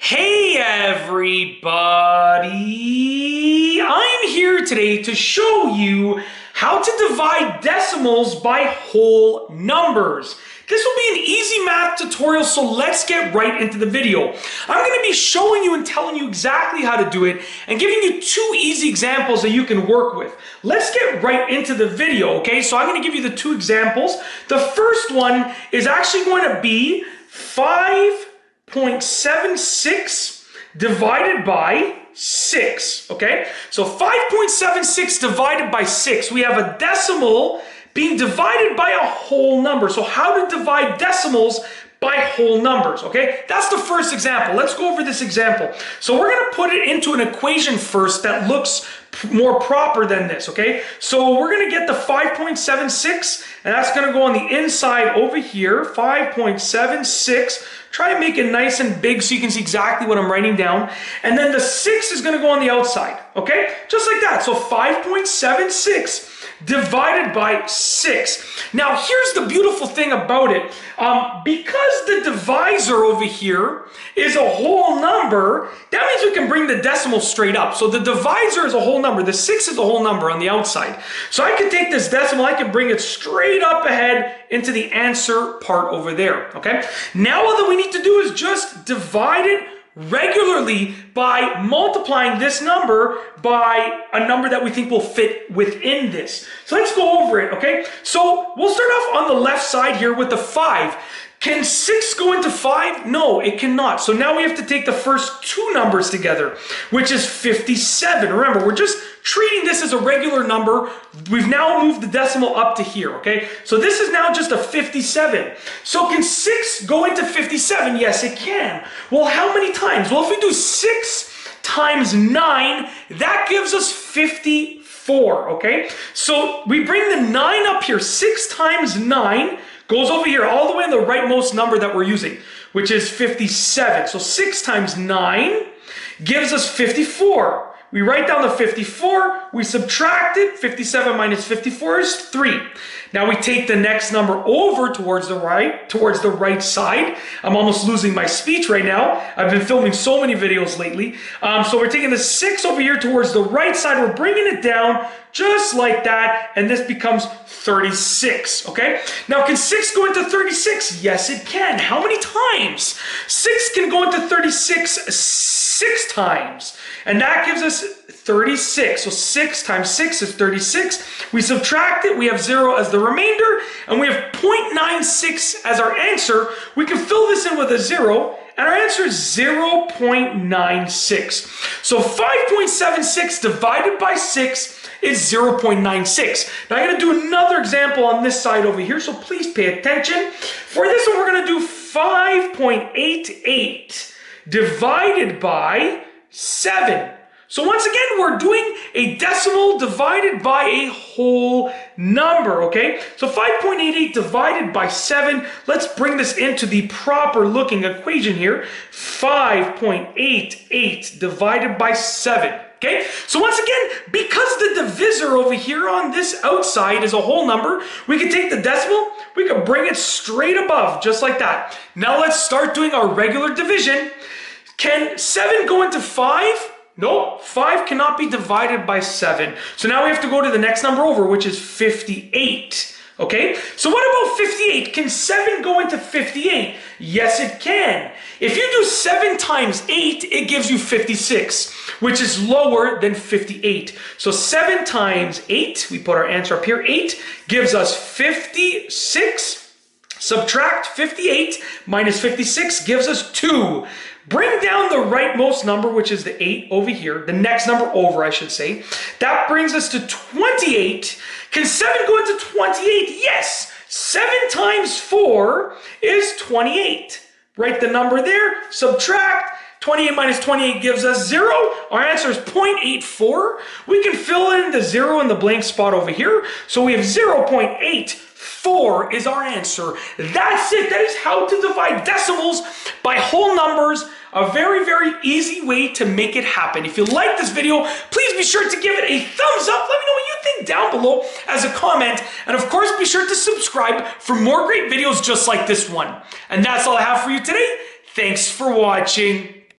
Hey everybody! I'm here today to show you how to divide decimals by whole numbers. This will be an easy math tutorial, so let's get right into the video. I'm going to be showing you and telling you exactly how to do it and giving you two easy examples that you can work with. Let's get right into the video, okay? So I'm going to give you the two examples. The first one is actually going to be 5.76 divided by 6, okay? So 5.76 divided by 6. We have a decimal being divided by a whole number. So how to divide decimals by whole numbers, okay? That's the first example. Let's go over this example. So we're going to put it into an equation first that looks more proper than this, okay? So we're going to get the 5.76, and that's going to go on the inside over here, 5.76. Try and make it nice and big so you can see exactly what I'm writing down. And then the 6 is going to go on the outside, okay? Just like that. So 5.76 divided by 6. Now, here's the beautiful thing about it. Because the divisor over here is a whole number, that means we can bring the decimal straight up. So the divisor is a whole number. The 6 is a whole number on the outside. So I can take this decimal, I can bring it straight up ahead into the answer part over there, okay? Now all that we need to do is just divide it regularly by multiplying this number by a number that we think will fit within this. So let's go over it, okay? So we'll start off on the left side here with the 5. Can 6 go into 5? No, it cannot. So now we have to take the first two numbers together, which is 57. Remember, we're just treating this as a regular number. We've now moved the decimal up to here, okay? So this is now just a 57. So can 6 go into 57? Yes, it can. Well, how many times? Well, if we do 6 times 9, that gives us 54, okay? So we bring the 9 up here. 6 times 9 goes over here, all the way in the rightmost number that we're using, which is 57. So 6 times 9 gives us 54. We write down the 54, we subtract it, 57 minus 54 is 3. Now we take the next number over towards the right side. I'm almost losing my speech right now. I've been filming so many videos lately. So we're taking the 6 over here towards the right side, we're bringing it down just like that, and this becomes 36, okay? Now, can 6 go into 36? Yes, it can. How many times? 6 can go into 36 6 times, and that gives us 36. So 6 times 6 is 36. We subtract it, we have 0 as the remainder, and we have 0.96 as our answer. We can fill this in with a 0, and our answer is 0.96. So 5.76 divided by 6 is 0.96. Now I'm going to do another example on this side over here, so please pay attention. For this one, we're going to do 5.88 divided by 7. So once again, we're doing a decimal divided by a whole number, okay? So 5.88 divided by 7, let's bring this into the proper looking equation here. 5.88 divided by 7. Okay, so once again, because the divisor over here on this outside is a whole number, we can take the decimal, we can bring it straight above, just like that. Now let's start doing our regular division. Can 7 go into 5? No, 5 cannot be divided by 7. So now we have to go to the next number over, which is 58. Okay, so what about 58? Can 7 go into 58? Yes, it can. If you do 7 times 8, it gives you 56, which is lower than 58. So 7 times 8, we put our answer up here, 8 gives us 56. Subtract 58 minus 56 gives us 2. Bring down the rightmost number, which is the 8 over here, the next number over, I should say. That brings us to 28. Can 7 go into 28? Yes. 7 times 4 is 28. Write the number there, subtract. 28 minus 28 gives us 0. Our answer is 0.84. We can fill in the 0 in the blank spot over here. So we have 0.84 is our answer. That's it. That is how to divide decimals by whole numbers. A very, very easy way to make it happen. If you like this video, please be sure to give it a thumbs up. Let me know what you think down below as a comment. And of course, be sure to subscribe for more great videos just like this one. And that's all I have for you today. Thanks for watching.